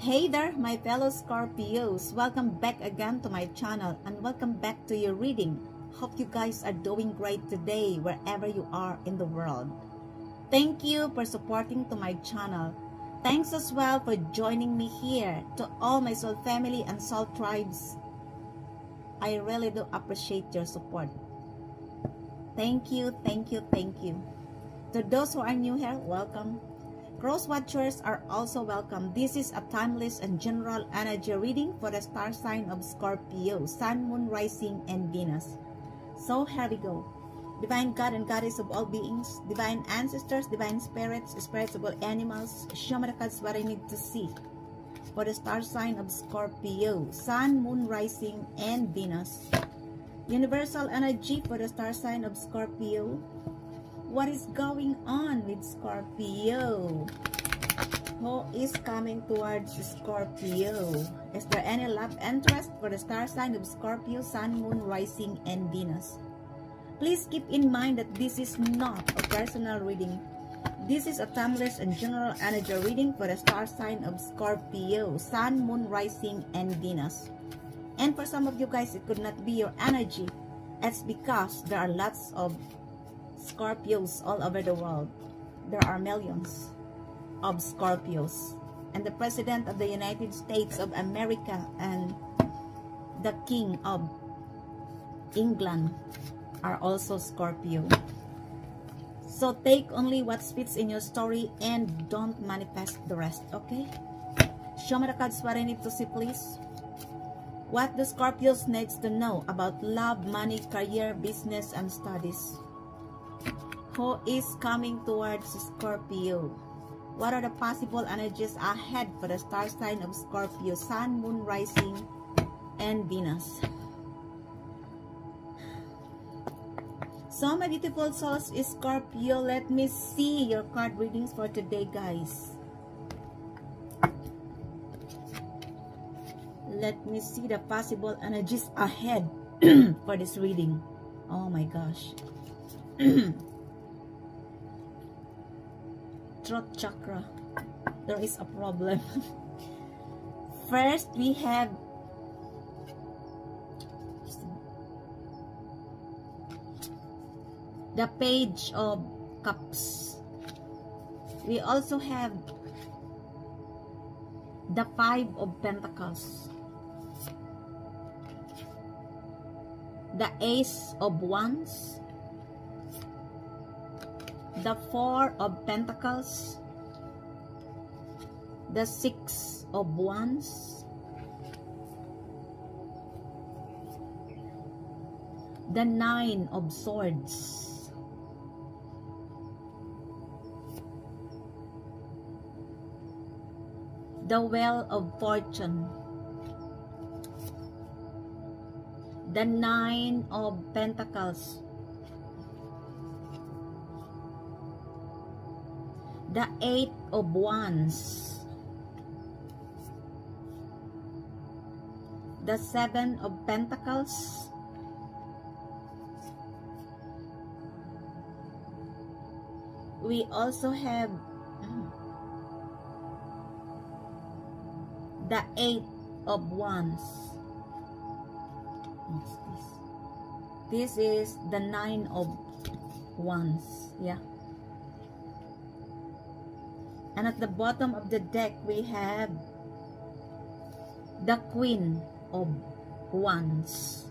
Hey there, my fellow Scorpios. Welcome back again to my channel and welcome back to your reading. Hope you guys are doing great today wherever you are in the world. Thank you for supporting to my channel. Thanks as well for joining me here. To all my soul family and soul tribes, I really do appreciate your support. Thank you, thank you, thank you. To those who are new here, welcome. Cross watchers are also welcome. This is a timeless and general energy reading for the star sign of Scorpio, Sun, Moon, Rising, and Venus. So here we go. Divine God and Goddess of all beings, divine ancestors, divine spirits, spirits of all animals, show me the cards what I need to see for the star sign of Scorpio, Sun, Moon, Rising, and Venus. Universal energy for the star sign of Scorpio. What is going on with Scorpio? Who is coming towards Scorpio? Is there any love interest for the star sign of Scorpio, Sun, Moon, Rising, and Venus? Please keep in mind that this is not a personal reading. This is a timeless and general energy reading for the star sign of Scorpio, Sun, Moon, Rising, and Venus. And for some of you guys, it could not be your energy. It's because there are lots of Scorpios all over the world. There are millions of Scorpios, and the President of the United States of America and the King of England are also Scorpio. So take only what fits in your story and don't manifest the rest, okay? Show me the cards what I need to see, please. What the Scorpios needs to know about love, money, career, business, and studies. Who is coming towards Scorpio? What are the possible energies ahead for the star sign of Scorpio, Sun, Moon, Rising, and Venus? So my beautiful souls is Scorpio. Let me see your card readings for today, guys. Let me see the possible energies ahead for this reading. Oh my gosh. Throat chakra, there is a problem. First we have the Page of Cups. We also have the Five of Pentacles, the Ace of Wands, the Four of Pentacles, the Six of Wands, the Nine of Swords, the Wheel of Fortune, the Nine of Pentacles, the Eight of Wands, the Seven of Pentacles, we also have the Eight of Wands. What's this? This is the Nine of Wands, yeah. And at the bottom of the deck, we have the Queen of Wands.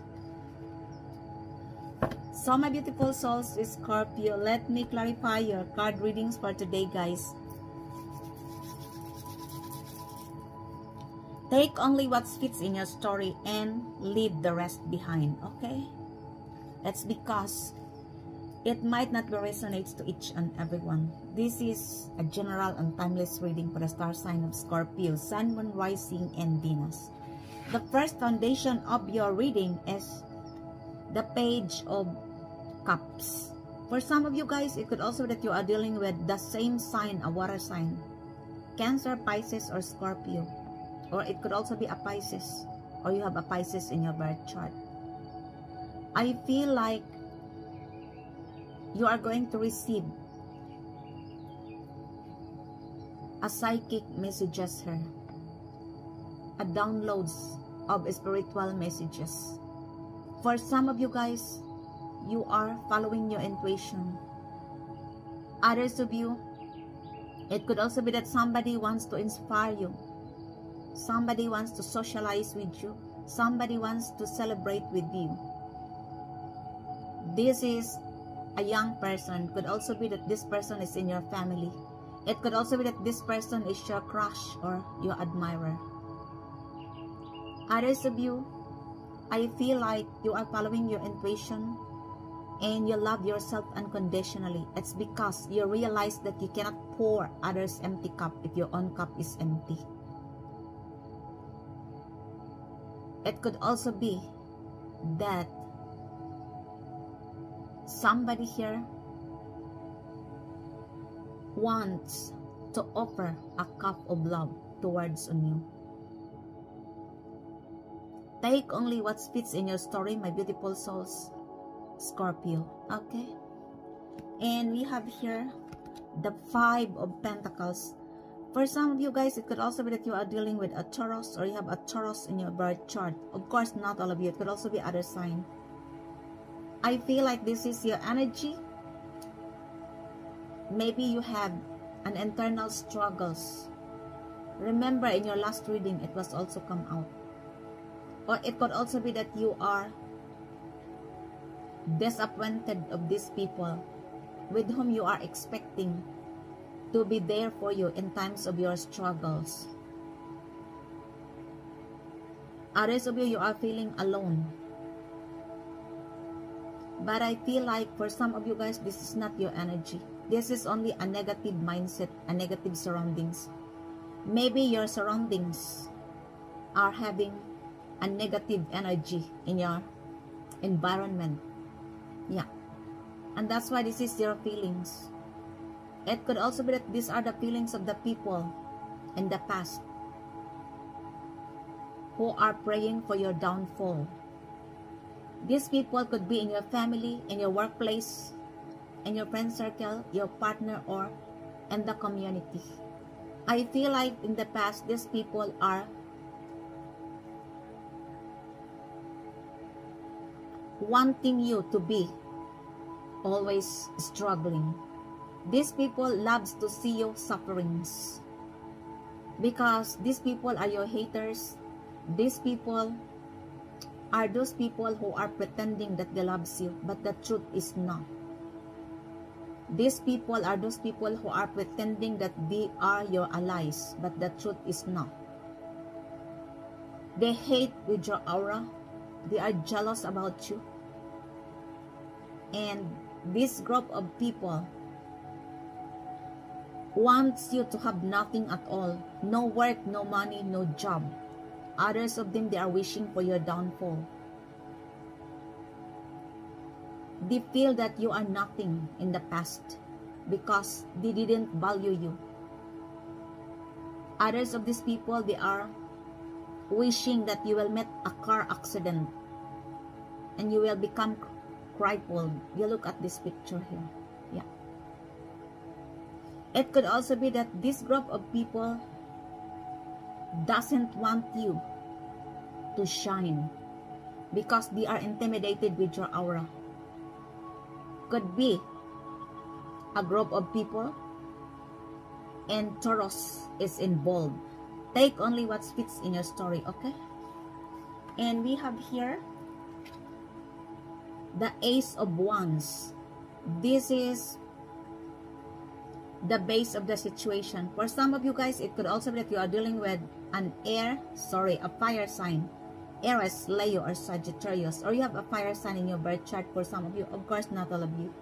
So my beautiful souls is Scorpio. Let me clarify your card readings for today, guys. Take only what fits in your story and leave the rest behind, okay? That's because it might not resonate to each and everyone. This is a general and timeless reading for the star sign of Scorpio, Sun, Moon, Rising, and Venus. The first foundation of your reading is the Page of Cups. For some of you guys, it could also be that you are dealing with the same sign, a water sign. Cancer, Pisces, or Scorpio. Or it could also be a Pisces, or you have a Pisces in your birth chart. I feel like you are going to receive a psychic messages here. a downloads of spiritual messages. For some of you guys, you are following your intuition. Others of you, it could also be that somebody wants to inspire you. Somebody wants to socialize with you. Somebody wants to celebrate with you. This is a young person. Could also be that this person is in your family. It could also be that this person is your crush or your admirer. Others of you, I feel like you are following your intuition and you love yourself unconditionally. It's because you realize that you cannot pour others' empty cup if your own cup is empty. It could also be that somebody here wants to offer a cup of love towards on you. Take only what fits in your story, my beautiful souls, Scorpio. Okay? And we have here the 5 of Pentacles. For some of you guys, it could also be that you are dealing with a Taurus, or you have a Taurus in your birth chart. Of course, not all of you. It could also be other sign. I feel like this is your energy. Maybe you have an internal struggles. Remember, in your last reading, it was also come out. Or it could also be that you are disappointed of these people with whom you are expecting to be there for you in times of your struggles. Others of you, you are feeling alone. But I feel like for some of you guys, this is not your energy. This is only a negative mindset, a negative surroundings. Maybe your surroundings are having a negative energy in your environment. Yeah. And that's why this is your feelings. It could also be that these are the feelings of the people in the past who are praying for your downfall. These people could be in your family, in your workplace, in your friend circle, your partner, or in the community. I feel like in the past, these people are wanting you to be always struggling. These people loves to see you sufferings, because these people are your haters. These people are those people who are pretending that they loves you, but the truth is not. These people are those people who are pretending that they are your allies, but the truth is not. They hate with your aura. They are jealous about you. And this group of people wants you to have nothing at all. No work, no money, no job. Others of them, they are wishing for your downfall. They feel that you are nothing in the past because they didn't value you. Others of these people, they are wishing that you will meet a car accident and you will become crippled. You look at this picture here. Yeah. It could also be that this group of people doesn't want you to shine because they are intimidated with your aura. Could be a group of people and Taurus is involved. Take only what fits in your story, okay? And we have here the Ace of Wands. This is the base of the situation. For some of you guys, it could also be that you are dealing with a fire sign. Aries, Leo, or Sagittarius. Or you have a fire sign in your birth chart for some of you. Of course, not all of you.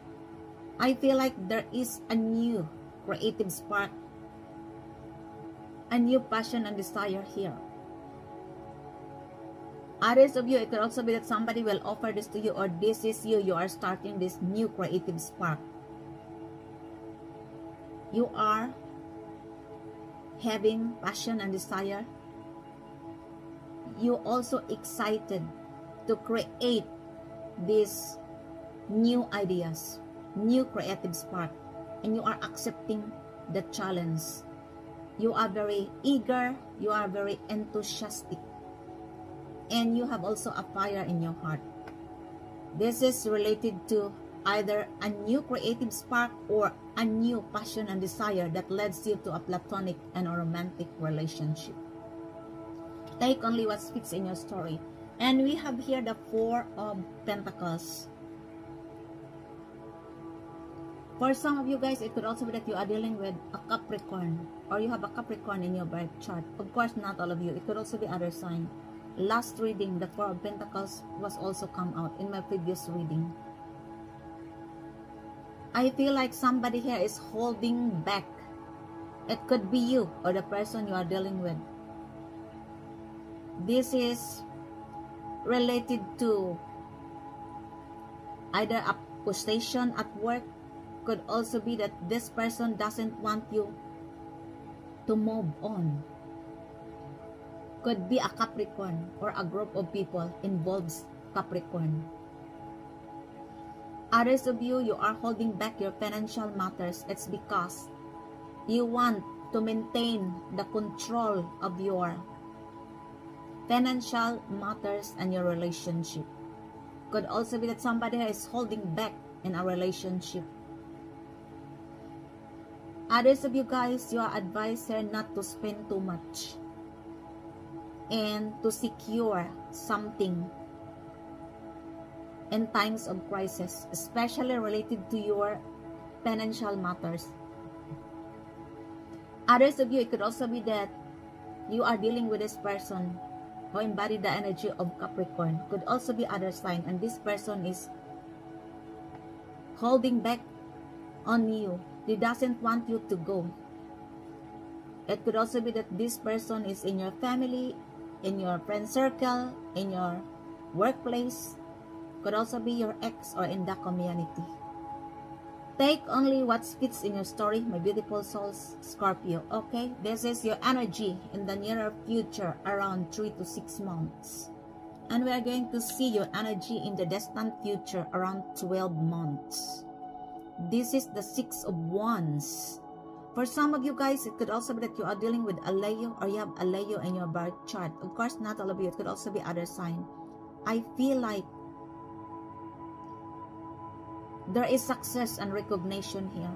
I feel like there is a new creative spark, a new passion and desire here. Others of you, it could also be that somebody will offer this to you, or this is you. You are starting this new creative spark. You are having passion and desire. You also excited to create these new ideas, new creative spark, and you are accepting the challenge. You are very eager, you are very enthusiastic, and you have also a fire in your heart. This is related to either a new creative spark or a new passion and desire that leads you to a platonic and a romantic relationship. Take only what fits in your story. And we have here the Four of Pentacles. For some of you guys, it could also be that you are dealing with a Capricorn, or you have a Capricorn in your birth chart. Of course, not all of you. It could also be other sign. Last reading, the Four of Pentacles was also come out in my previous reading. I feel like somebody here is holding back. It could be you or the person you are dealing with. This is related to either a position at work. Could also be that this person doesn't want you to move on. Could be a Capricorn or a group of people involves Capricorn. Others of you, you are holding back your financial matters. It's because you want to maintain the control of your financial matters and your relationship. Could also be that somebody is holding back in a relationship. Others of you guys, you are advised here not to spend too much and to secure something in times of crisis, especially related to your financial matters. Others of you, it could also be that you are dealing with this person who embody the energy of Capricorn. Could also be other sign, and this person is holding back on you. He doesn't want you to go. It could also be that this person is in your family, in your friend circle, in your workplace. Could also be your ex or in the community. Take only what fits in your story, my beautiful souls, Scorpio. Okay, this is your energy in the nearer future, around 3 to 6 months. And we are going to see your energy in the distant future, around 12 months. This is the Six of Wands. For some of you guys, it could also be that you are dealing with a Leo, or you have a Leo in your birth chart. Of course, not all of you. It could also be other sign. I feel like there is success and recognition here.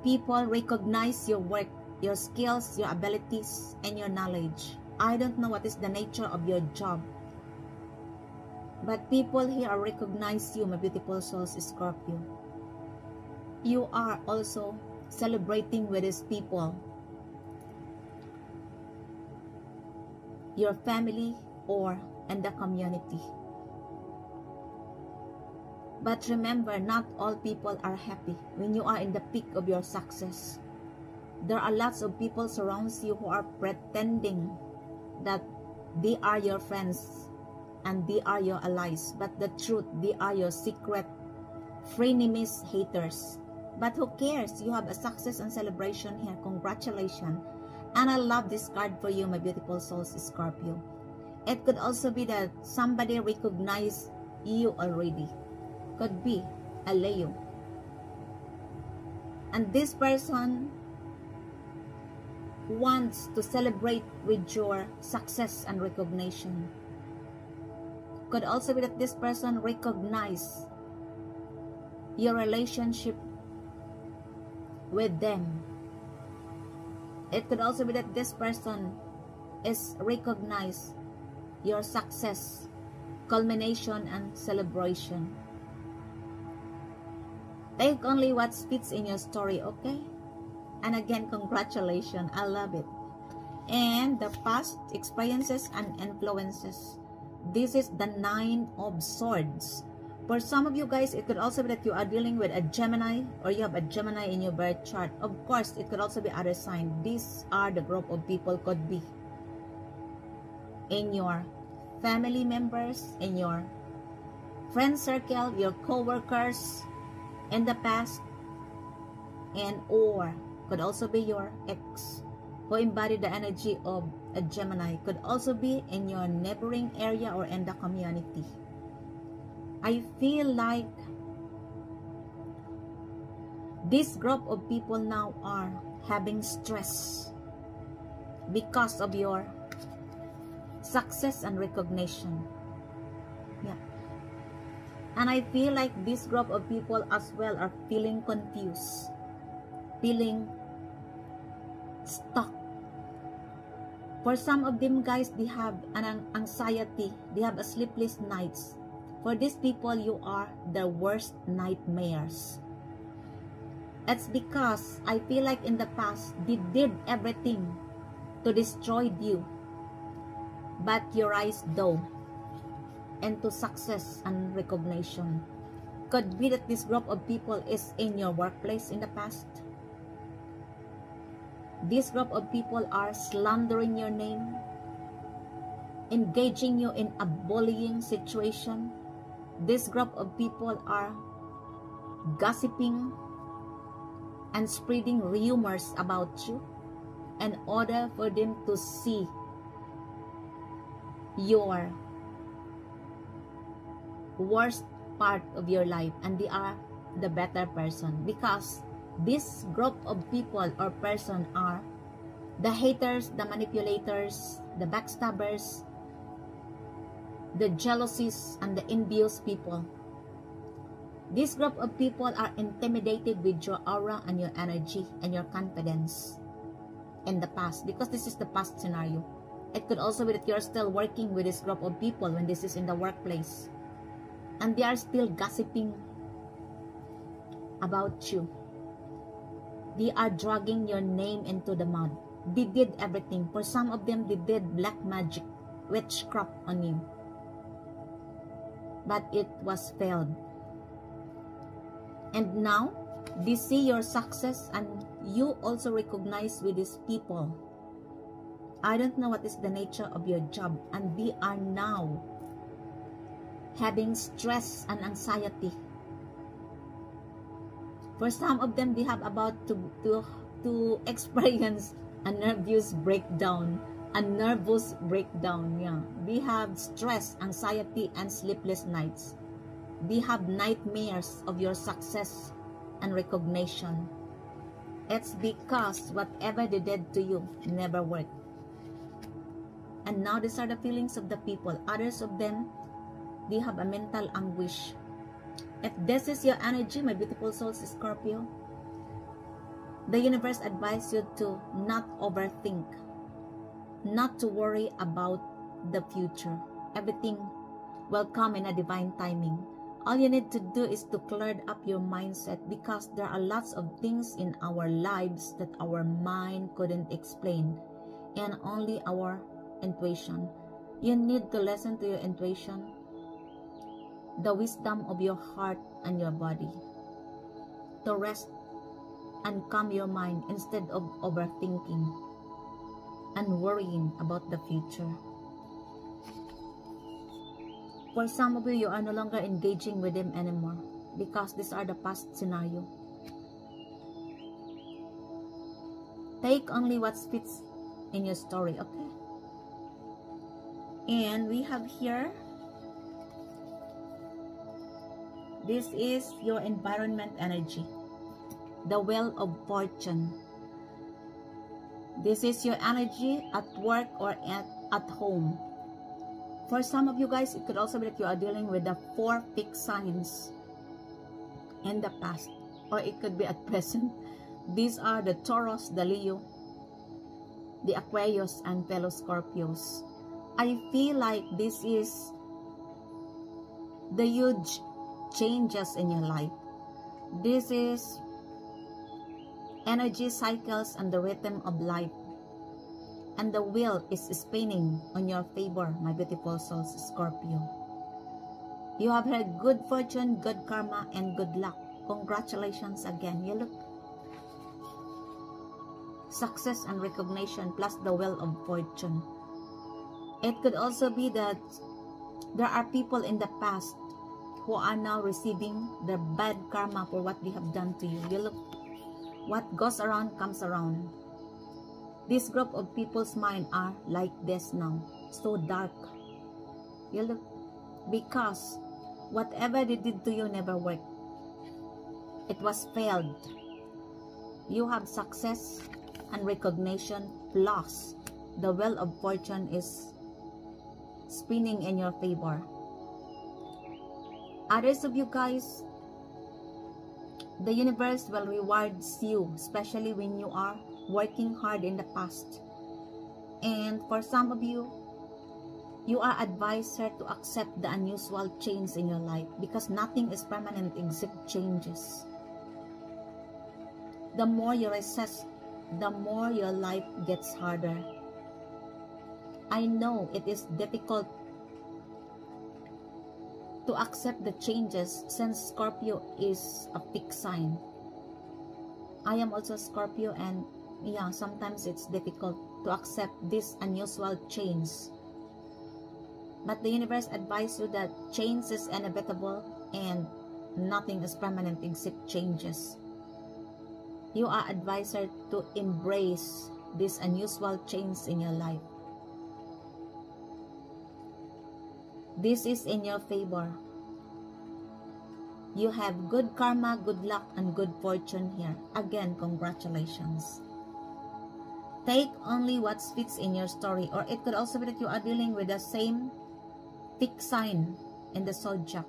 People recognize your work, your skills, your abilities, and your knowledge. I don't know what is the nature of your job, but people here recognize you, my beautiful souls, Scorpio. You are also celebrating with these people, your family or in the community. But remember, not all people are happy when you are in the peak of your success. There are lots of people surrounds you who are pretending that they are your friends and they are your allies, but the truth, they are your secret frenemies, haters. But who cares? You have a success and celebration here. Congratulations. And I love this card for you, my beautiful souls, Scorpio. It could also be that somebody recognized you already. Could be a Leo. And this person wants to celebrate with your success and recognition. Could also be that this person recognizes your relationship with them. It could also be that this person is recognize your success, culmination, and celebration. Take only what fits in your story, okay? And again, congratulations. I love it. And the past experiences and influences. This is the Nine of Swords. For some of you guys, it could also be that you are dealing with a Gemini, or you have a Gemini in your birth chart. Of course, it could also be other sign. These are the group of people, could be in your family members, in your friend circle, your co-workers in the past, and or could also be your ex who embody the energy of a Gemini. Could also be in your neighboring area or in the community. I feel like this group of people now are having stress because of your success and recognition. Yeah. And I feel like this group of people as well are feeling confused, feeling stuck. For some of them, guys, they have an anxiety, they have a sleepless nights. For these people, you are their worst nightmares. It's because I feel like in the past, they did everything to destroy you, but you rise though into success and recognition. Could be that this group of people is in your workplace in the past. This group of people are slandering your name, engaging you in a bullying situation. This group of people are gossiping and spreading rumors about you in order for them to see your worst part of your life and they are the better person, because this group of people or person are the haters, the manipulators, the backstabbers, the jealousies, and the envious people. This group of people are intimidated with your aura and your energy and your confidence in the past, because this is the past scenario. It could also be that you're still working with this group of people when this is in the workplace, and they are still gossiping about you. They are dragging your name into the mud. They did everything. For some of them, they did black magic, witchcraft on you, but it was failed. And now they see your success and you also recognize with these people. I don't know what is the nature of your job, and they are now having stress and anxiety. For some of them, they have about to experience a nervous breakdown. Yeah, they have stress, anxiety, and sleepless nights. They have nightmares of your success and recognition. It's because whatever they did to you never worked. And now these are the feelings of the people. Others of them, they have a mental anguish. If this is your energy, my beautiful souls, Scorpio, the universe advises you to not overthink, not to worry about the future. Everything will come in a divine timing. All you need to do is to clear up your mindset, because there are lots of things in our lives that our mind couldn't explain, and only our intuition. You need to listen to your intuition, the wisdom of your heart and your body, to rest and calm your mind instead of overthinking and worrying about the future. For some of you, you are no longer engaging with them anymore, because these are the past scenario. Take only what fits in your story, okay? And we have here, this is your environment energy, the Wheel of Fortune. This is your energy at work or at home. For some of you guys, it could also be that you are dealing with the 4 fixed signs in the past, or it could be at present. These are the Taurus, the Leo, the Aquarius, and fellow Scorpios. I feel like this is the huge changes in your life. This is energy cycles and the rhythm of life. And the wheel is spinning on your favor, my beautiful souls, Scorpio. You have had good fortune, good karma, and good luck. Congratulations again. You look. Success and recognition plus the Wheel of Fortune. It could also be that there are people in the past who are now receiving their bad karma for what they have done to you. You look. What goes around comes around. This group of people's mind are like this now, so dark. You look, because whatever they did to you never worked. It was failed. You have success and recognition, plus the wheel of fortune is spinning in your favor. Others of you guys, the universe will reward you, especially when you are working hard in the past. And for some of you, you are advised to accept the unusual change in your life, because nothing is permanent except changes. The more you resist, the more your life gets harder. I know it is difficult to accept the changes, since Scorpio is a fixed sign. I am also Scorpio, and yeah, sometimes it's difficult to accept this unusual change. But the universe advises you that change is inevitable and nothing is permanent except changes. You are advised to embrace this unusual change in your life. This is in your favor. You have good karma, good luck, and good fortune here. Again, congratulations. Take only what fits in your story, or it could also be that you are dealing with the same fixed sign in the zodiac.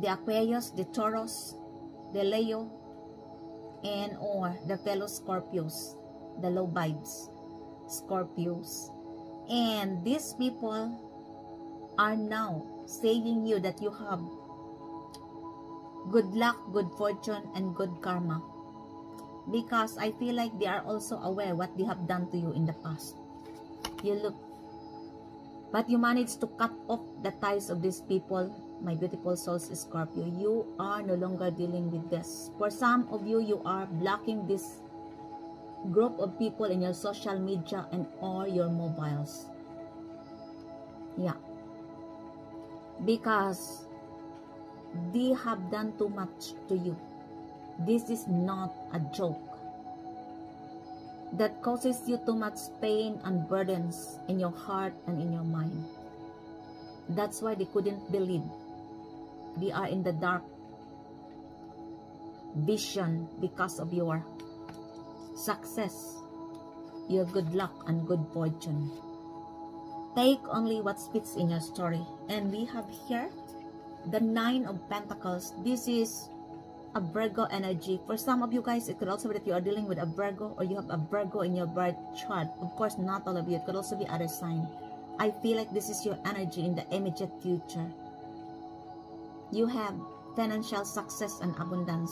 The Aquarius, the Taurus, the Leo, and or the fellow Scorpios, the low vibes Scorpios. And these people are now saying you that you have good luck, good fortune, and good karma, because I feel like they are also aware what they have done to you in the past. You look, but you managed to cut off the ties of these people. My beautiful souls, Scorpio, you are no longer dealing with this. For some of you, you are blocking this group of people in your social media and or your mobiles. Yeah, because they have done too much to you. This is not a joke. That causes you too much pain and burdens in your heart and in your mind. That's why they couldn't believe. They are in the dark vision because of your success, your good luck, and good fortune. Take only what fits in your story. And we have here the Nine of Pentacles. This is a Virgo energy. For some of you guys, it could also be that you are dealing with a Virgo, or you have a Virgo in your birth chart. Of course, not all of you. It could also be other sign. I feel like this is your energy in the immediate future. You have financial success and abundance.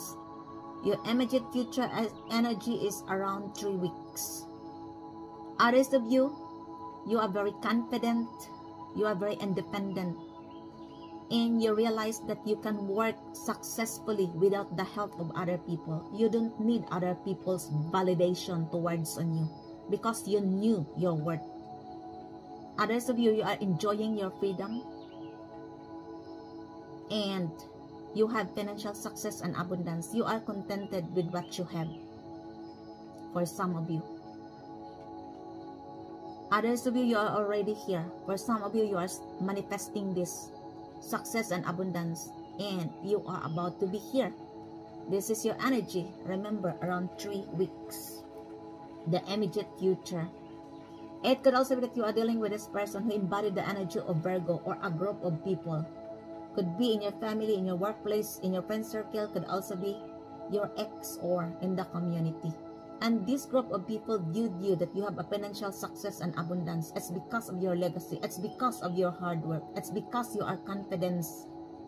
Your immediate future energy is around 3 weeks. Others of you, you are very confident. You are very independent. And you realize that you can work successfully without the help of other people. You don't need other people's validation towards on you, because you knew your worth. Others of you, you are enjoying your freedom, and you have financial success and abundance. You are contented with what you have. For some of you. Others of you, you are already here. For some of you, you are manifesting this success and abundance, and you are about to be here. This is your energy. Remember, around 3 weeks. The immediate future. It could also be that you are dealing with this person who embodied the energy of Virgo, or a group of people. Could be in your family, in your workplace, in your friend circle. Could also be your ex or in the community. And this group of people viewed you that you have a financial success and abundance. It's because of your legacy. It's because of your hard work. It's because you are confident.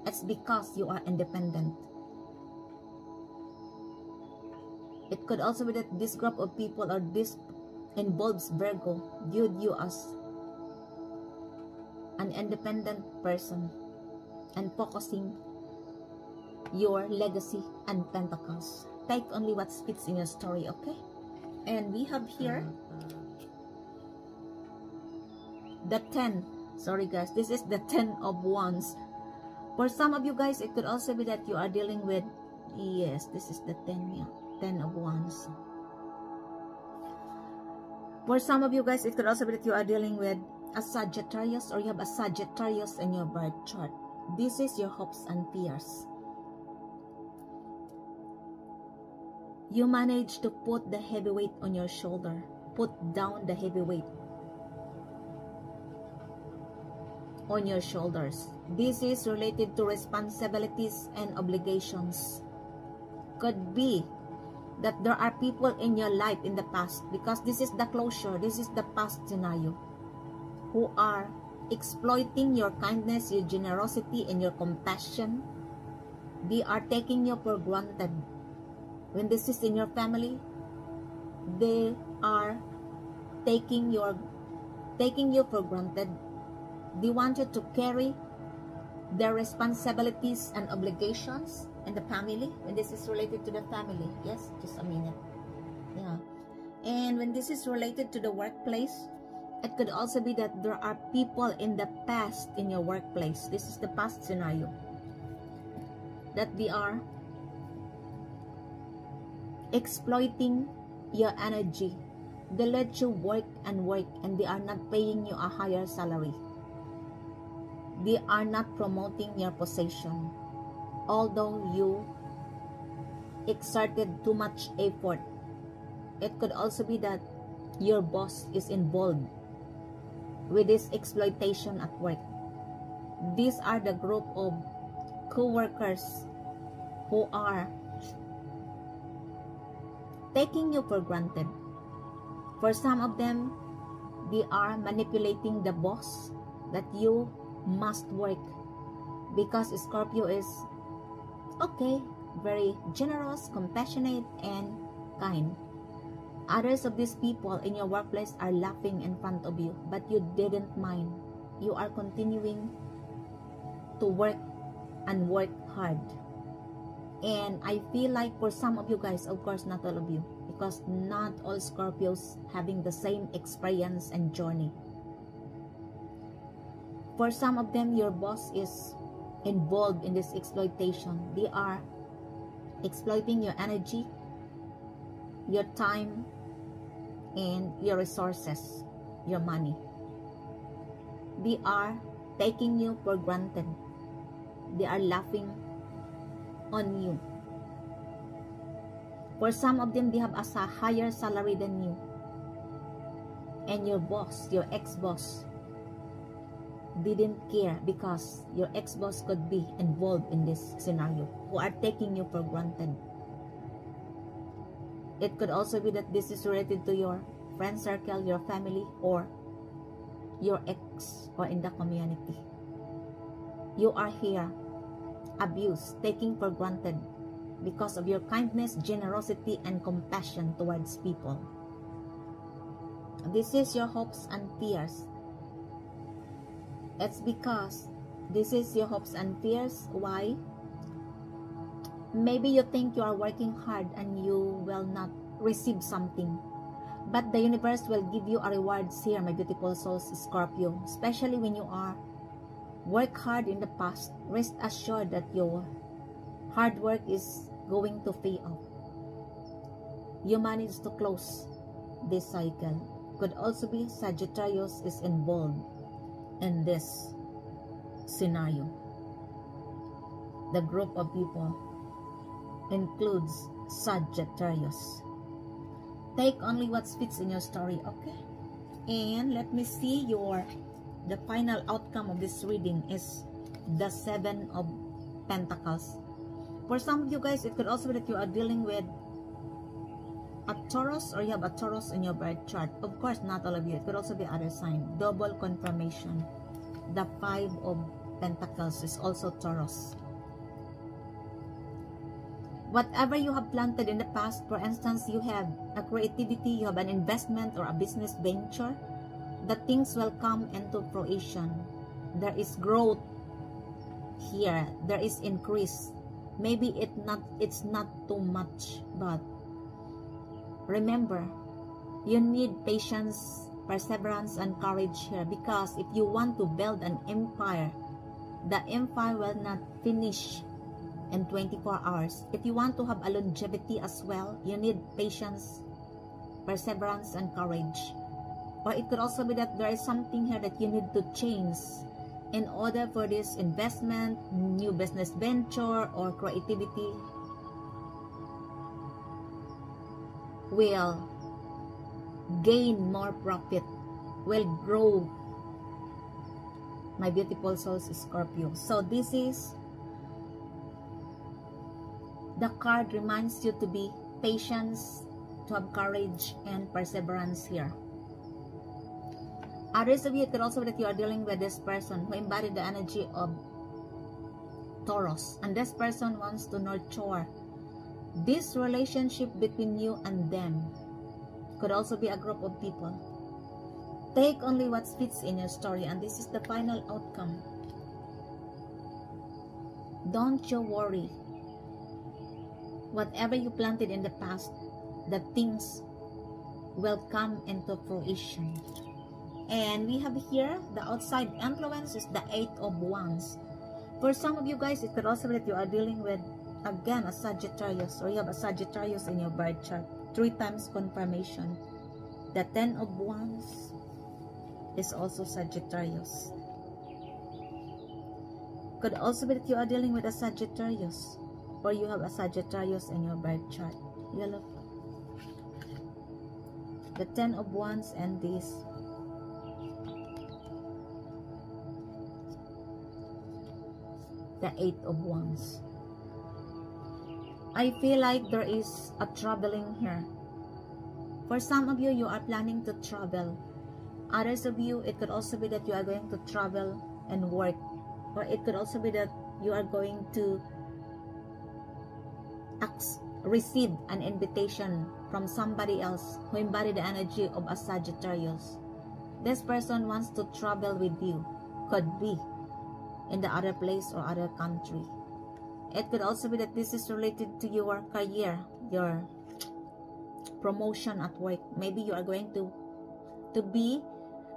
It's because you are independent. It could also be that this group of people, or this involves Virgo, viewed you as an independent person and focusing your legacy and pentacles. Take only what fits in your story, okay? And we have here the 10. Sorry guys, this is the 10 of Wands. For some of you guys, it could also be that you are dealing with, yes, this is the 10, yeah, 10 of Wands. For some of you guys, it could also be that you are dealing with a Sagittarius, or you have a Sagittarius in your birth chart. This is your hopes and fears. You manage to put the heavy weight on your shoulder. Put down the heavy weight on your shoulders. This is related to responsibilities and obligations. Could be that there are people in your life in the past, because this is the closure, this is the past scenario, who are exploiting your kindness, your generosity, and your compassion. They are taking you for granted. When this is in your family, they are taking you for granted. They want you to carry their responsibilities and obligations in the family. When this is related to the family, yes, just a minute. Yeah. And when this is related to the workplace, it could also be that there are people in the past in your workplace. This is the past scenario, that they are exploiting your energy. They let you work, and they are not paying you a higher salary. They are not promoting your position, although you exerted too much effort. It could also be that your boss is involved with this exploitation at work. These are the group of co-workers who are taking you for granted. For some of them, they are manipulating the boss that you must work, because Scorpio is okay, very generous, compassionate, and kind. Others of these people in your workplace are laughing in front of you, but you didn't mind. You are continuing to work and work hard. And I feel like for some of you guys, of course not all of you, because not all Scorpios having the same experience and journey. For some of them, your boss is involved in this exploitation. They are exploiting your energy, your time, and your resources, your money. They are taking you for granted. They are laughing on you. For some of them, they have a higher salary than you. And your boss, your ex-boss, didn't care, because your ex-boss could be involved in this scenario, who are taking you for granted. It could also be that this is related to your friend circle, your family, or your ex, or in the community. You are here, abused, taking for granted, because of your kindness, generosity, and compassion towards people. This is your hopes and fears. It's because this is your hopes and fears. Why? Maybe you think you are working hard and you will not receive something, but the universe will give you a rewards here, my beautiful souls, Scorpio. Especially when you are work hard in the past, rest assured that your hard work is going to pay off. You manage to close this cycle. Could also be Sagittarius is involved in this scenario. The group of people includes Sagittarius. Take only what fits in your story, okay? And let me see the final outcome of this reading is the 7 of Pentacles. For some of you guys, it could also be that you are dealing with a Taurus, or you have a Taurus in your birth chart. Of course, not all of you. It could also be other sign. Double confirmation. The 5 of Pentacles is also Taurus. Whatever you have planted in the past, for instance, you have a creativity, you have an investment or a business venture, the things will come into fruition. There is growth here. There is increase. Maybe it's not too much, but remember, you need patience, perseverance, and courage here, because if you want to build an empire, the empire will not finish in 24 hours. If you want to have a longevity as well, you need patience, perseverance, and courage. Or it could also be that there is something here that you need to change in order for this investment, new business venture, or creativity will gain more profit, will grow, my beautiful souls, Scorpio. So this is the card, reminds you to be patient, to have courage and perseverance here. Others of you, it could also be that you are dealing with this person who embodied the energy of Taurus, and this person wants to nurture this relationship between you and them. Could also be a group of people. Take only what fits in your story, and this is the final outcome. Don't you worry. Whatever you planted in the past, the things will come into fruition. And we have here the outside influence is the 8 of Wands. For some of you guys, it could also be that you are dealing with, again, a Sagittarius, or you have a Sagittarius in your birth chart. 3 times confirmation. The 10 of Wands is also Sagittarius. Could also be that you are dealing with a Sagittarius, or you have a Sagittarius in your birth chart. You look. The 10 of Wands and this. The 8 of Wands. I feel like there is a traveling here. For some of you, you are planning to travel. Others of you, it could also be that you are going to travel and work. Or it could also be that you are going to receive an invitation from somebody else who embodied the energy of a Sagittarius. This person wants to travel with you. Could be in the other place or other country. It could also be that this is related to your career, your promotion at work. Maybe you are going to be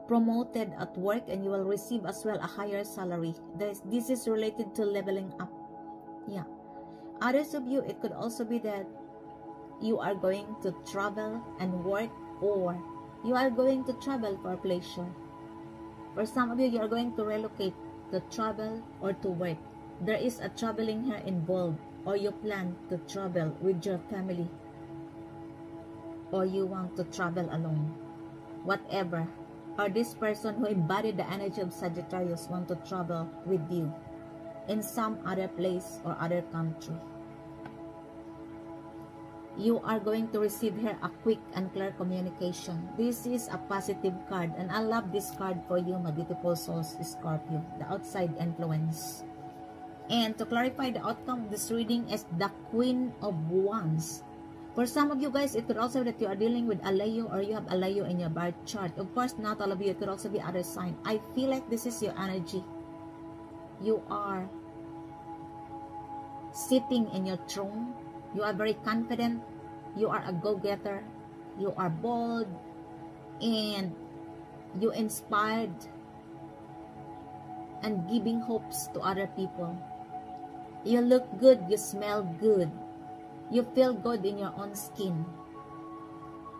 promoted at work and you will receive as well a higher salary. This is related to leveling up. Yeah. Others of you, it could also be that you are going to travel and work, or you are going to travel for pleasure. For some of you, you are going to relocate, to travel or to work. There is a traveling here involved, or you plan to travel with your family, or you want to travel alone. Whatever. Or this person who embodied the energy of Sagittarius want to travel with you in some other place or other country. You are going to receive here a quick and clear communication. This is a positive card, and I love this card for you, my beautiful souls, Scorpio, the outside influence. And to clarify the outcome of this reading is the Queen of Wands. For some of you guys, it could also be that you are dealing with a Leo, or you have a Leo in your birth chart. Of course, not all of you. It could also be other sign. I feel like this is your energy. You are sitting in your throne. You are very confident. You are a go-getter. You are bold. And you inspired and giving hopes to other people. You look good. You smell good. You feel good in your own skin.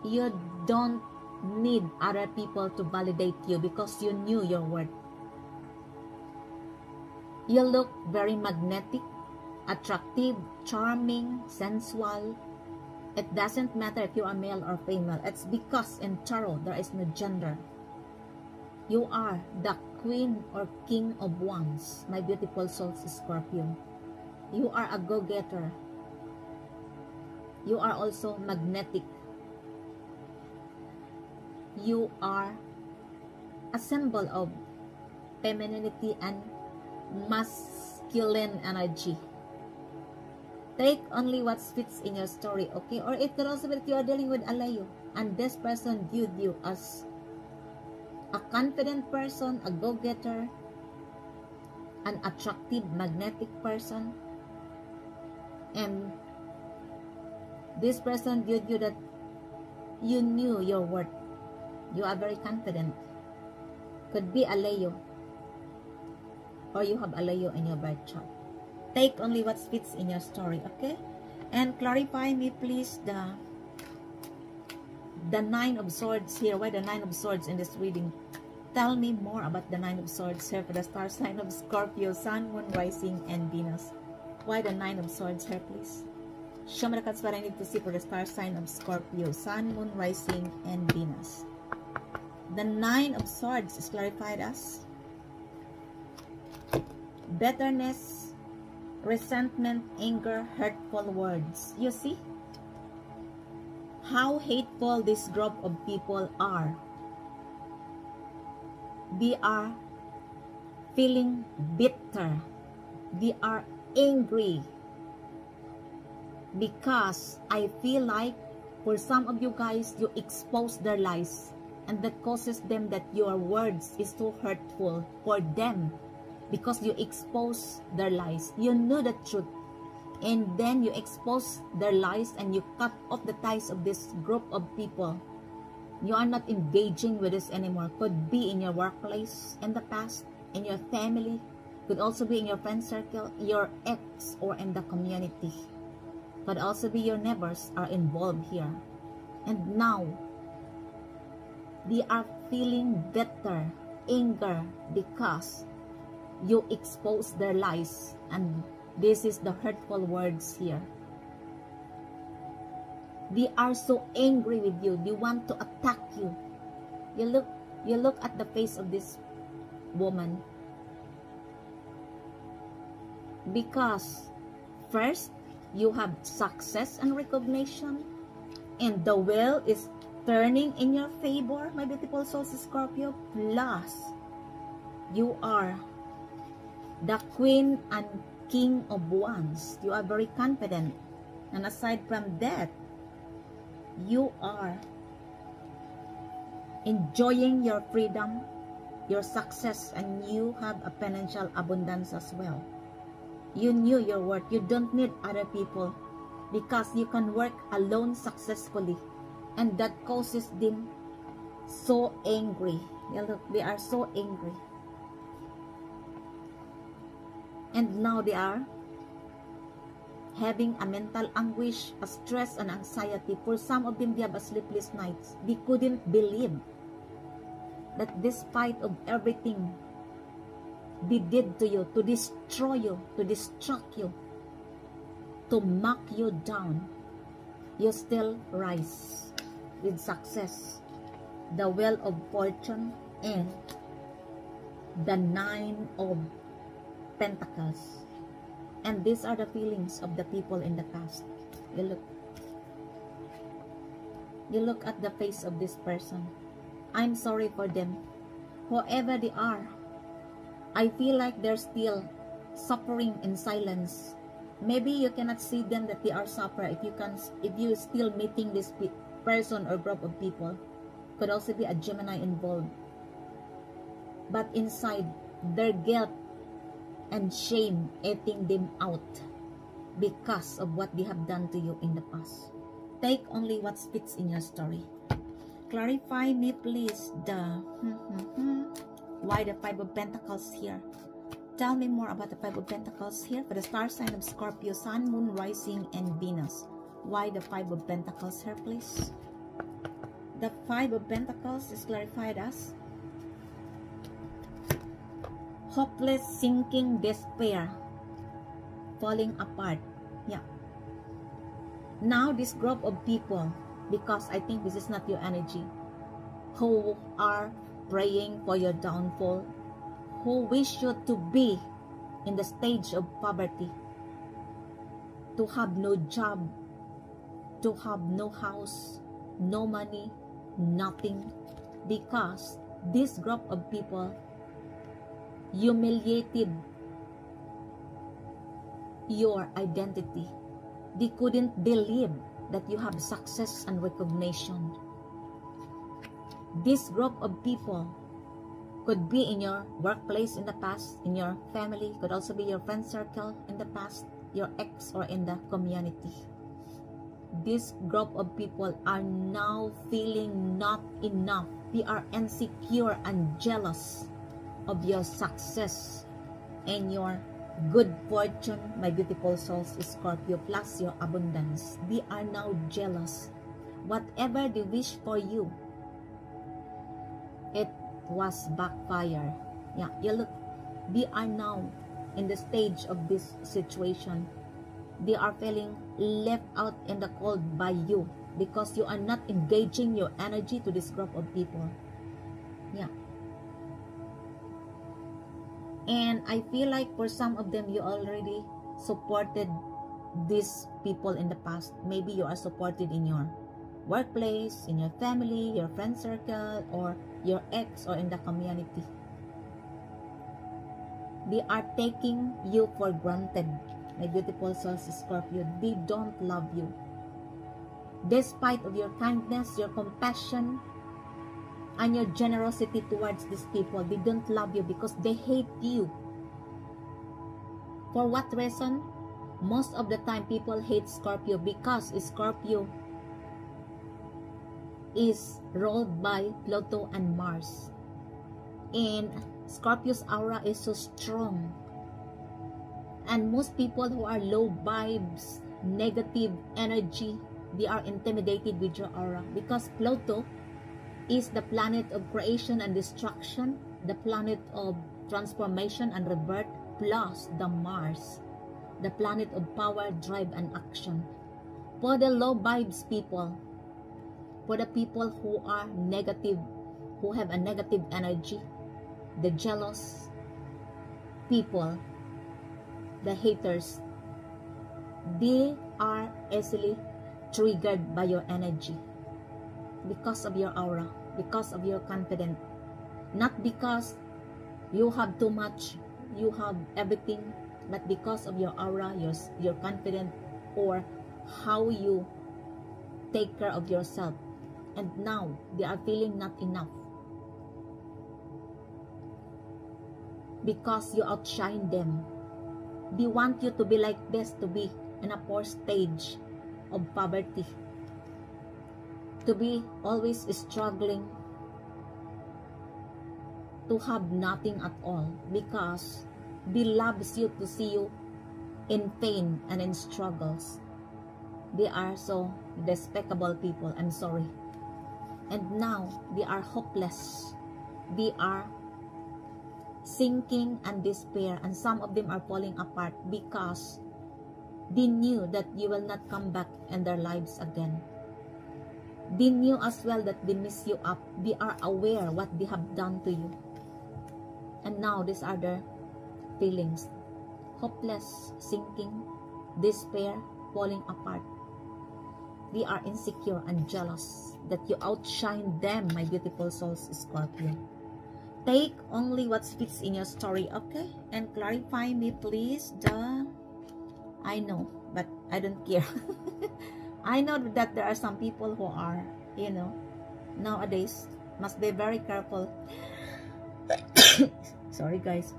You don't need other people to validate you because you knew your worth. You look very magnetic, attractive, charming, sensual. It doesn't matter if you are male or female. It's because in tarot there is no gender. You are the Queen or King of Wands, my beautiful souls, Scorpio. You are a go-getter. You are also magnetic. You are a symbol of femininity and masculine energy. Take only what fits in your story, okay? Or it could also be that you are dealing with a Leo, and this person viewed you as a confident person, a go-getter, an attractive, magnetic person, and this person viewed you that you knew your worth. You are very confident. Could be a Leo, or you have a Leo in your birth chart. Take only what fits in your story, okay? And clarify me please the Nine of Swords here. Why the Nine of Swords in this reading? Tell me more about the Nine of Swords here for the star sign of Scorpio, Sun, Moon, Rising, and Venus. Why the Nine of Swords here, please? Show me the cards what I need to see for the star sign of Scorpio, Sun, Moon, Rising, and Venus. The Nine of Swords is clarified as bitterness, resentment, anger, hurtful words. You see how hateful this group of people are. They are feeling bitter. They are angry. Because I feel like for some of you guys, you expose their lies. And that causes them that your words is so hurtful for them. Because you expose their lies. You know the truth. And then you expose their lies and you cut off the ties of this group of people. You are not engaging with this anymore. Could be in your workplace in the past, in your family. Could also be in your friend circle, your ex, or in the community. Could also be your neighbors are involved here. And now, they are feeling bitter, anger, because you expose their lies. And this is the hurtful words here. They are so angry with you. They want to attack you. You look at the face of this woman. Because first, you have success and recognition. And the wheel is turning in your favor, my beautiful souls, Scorpio. Plus, you are the Queen and King of Wands. You are very confident. And aside from that, you are enjoying your freedom, your success, and you have a financial abundance as well. You knew your worth. You don't need other people because you can work alone successfully. And that causes them so angry. Yeah, look, they are so angry. And now they are having a mental anguish, a stress, and anxiety. For some of them, they have a sleepless nights. They couldn't believe that despite of everything they did to you, to destroy you, to destruct you, to knock you down, you still rise with success. The Wheel of Fortune and the Nine of Pentacles. And these are the feelings of the people in the past. You look at the face of this person. I'm sorry for them. Whoever they are, I feel like they're still suffering in silence. Maybe you cannot see them that they are suffering. If you still meeting this person or group of people, could also be a Gemini involved. But inside, their guilt and shame eating them out because of what they have done to you in the past. Take only what fits in your story. Clarify me please why the Five of Pentacles here. Tell me more about the Five of Pentacles here for the star sign of Scorpio, Sun, Moon, Rising, and Venus. Why the Five of Pentacles here, please? The Five of Pentacles is clarified as hopeless, sinking, despair, falling apart. Yeah. Now this group of people, because I think this is not your energy, who are praying for your downfall, who wish you to be in the stage of poverty, to have no job, to have no house, no money, nothing, because this group of people humiliated your identity. They couldn't believe that you have success and recognition. This group of people could be in your workplace in the past, in your family, could also be your friend circle in the past, your ex, or in the community. This group of people are now feeling not enough. They are insecure and jealous of your success and your good fortune, my beautiful souls, Scorpio, plus your abundance. They are now jealous. Whatever they wish for you, it was backfire. Yeah, you look, they are now in the stage of this situation. They are feeling left out in the cold by you because you are not engaging your energy to this group of people. Yeah. And I feel like for some of them, you already supported these people in the past. Maybe you are supported in your workplace, in your family, your friend circle, or your ex, or in the community. They are taking you for granted, my beautiful souls, Scorpio. They don't love you. Despite of your kindness, your compassion, and your generosity towards these people, they don't love you because they hate you. For what reason? Most of the time, people hate Scorpio because Scorpio is ruled by Pluto and Mars. And Scorpio's aura is so strong. And most people who are low vibes, negative energy, they are intimidated with your aura because Pluto is the planet of creation and destruction, the planet of transformation and rebirth, plus the Mars, the planet of power, drive, and action. For the low vibes people, for the people who are negative, who have a negative energy, the jealous people, the haters, they are easily triggered by your energy because of your aura, because of your confidence, not because you have too much, you have everything, but because of your aura, your confidence, or how you take care of yourself. And now they are feeling not enough because you outshine them. They want you to be like this, to be in a poor stage of poverty, to be always struggling, to have nothing at all, because they loves you to see you in pain and in struggles. They are so despicable people, I'm sorry. And now they are hopeless. They are sinking and despair, and some of them are falling apart because they knew that you will not come back in their lives again. They knew as well that they miss you up. They are aware what they have done to you. And now these are their feelings: hopeless, sinking, despair, falling apart. They are insecure and jealous that you outshine them, my beautiful souls, Scorpio. Take only what fits in your story, okay? And clarify me, please. I know, but I don't care. I know that there are some people who are, you know, nowadays must be very careful. Sorry, guys.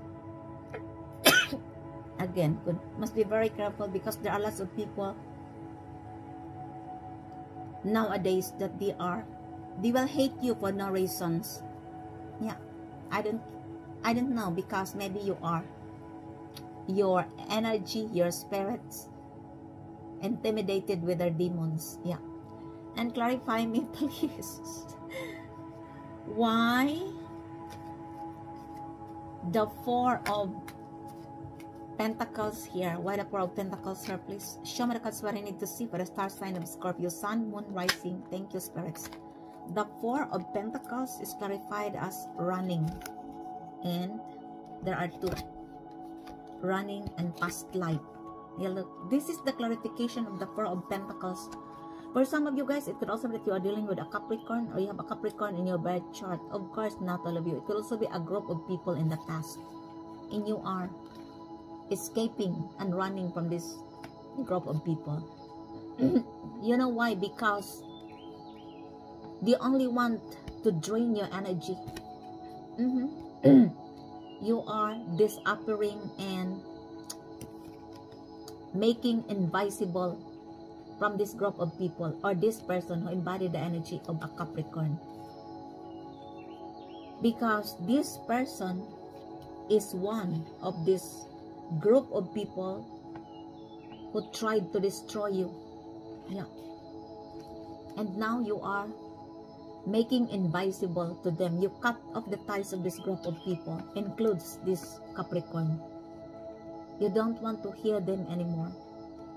Again, must be very careful because there are lots of people nowadays that they will hate you for no reasons. Yeah, I don't know, because maybe you are, your energy, your spirits intimidated with their demons. Yeah. And clarify me, please. Why the Four of Pentacles here? Why the Four of Pentacles here, please? Show me the cards what I need to see for the star sign of Scorpio, Sun, Moon, Rising. Thank you, spirits. The Four of Pentacles is clarified as running, and there are two: running and past life. Yeah, look, this is the clarification of the Four of Pentacles. For some of you guys, it could also be that you are dealing with a Capricorn, or you have a Capricorn in your birth chart. Of course, not all of you. It could also be a group of people in the past, and you are escaping and running from this group of people. You know why? Because they only want to drain your energy. You are disappearing and making invisible from this group of people, or this person who embodied the energy of a Capricorn. Because this person is one of this group of people who tried to destroy you. Yeah. And now you are making invisible to them. You cut off the ties of this group of people, includes this Capricorn. You don't want to hear them anymore.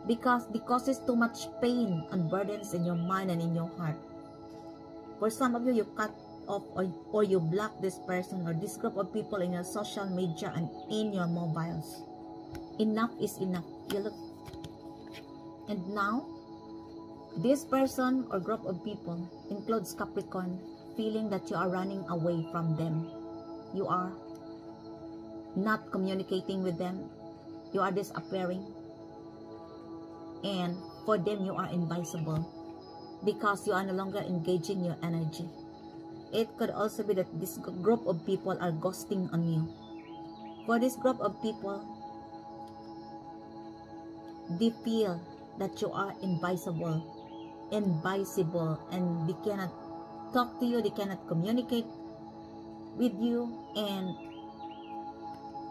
because it causes too much pain and burdens in your mind and in your heart. For some of you, you cut off or you block this person or this group of people in your social media and in your mobiles. Enough is enough. You look. And now, this person or group of people includes Capricorn, feeling that you are running away from them. You are not communicating with them. You are disappearing. And for them, you are invisible because you are no longer engaging your energy. It could also be that this group of people are ghosting on you. For this group of people, they feel that you are invisible, and they cannot talk to you, they cannot communicate with you, and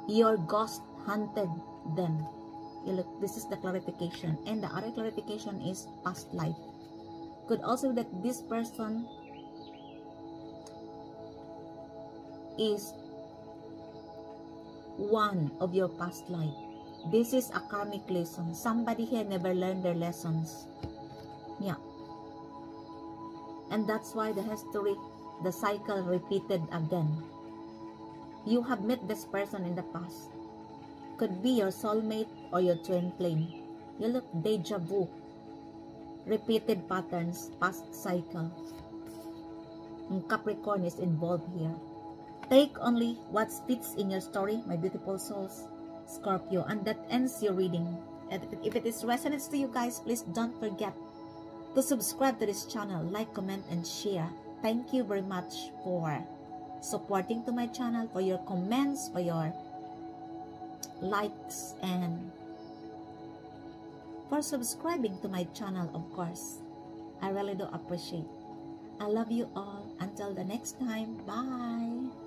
your ghost hunted them. You look, this is the clarification, and the other clarification is past life. Could also be that this person is one of your past life. This is a karmic lesson. Somebody here never learned their lessons. Yeah. And that's why the history, the cycle repeated again. You have met this person in the past. Could be your soulmate or your twin flame. You look, deja vu. Repeated patterns, past cycle. And Capricorn is involved here. Take only what fits in your story, my beautiful souls, Scorpio. And that ends your reading. And if it is resonates to you guys, please don't forget to subscribe to this channel, like, comment, and share. Thank you very much for supporting to my channel, for your comments, for your likes, and for subscribing to my channel, of course. I really do appreciate. I love you all. Until the next time, bye.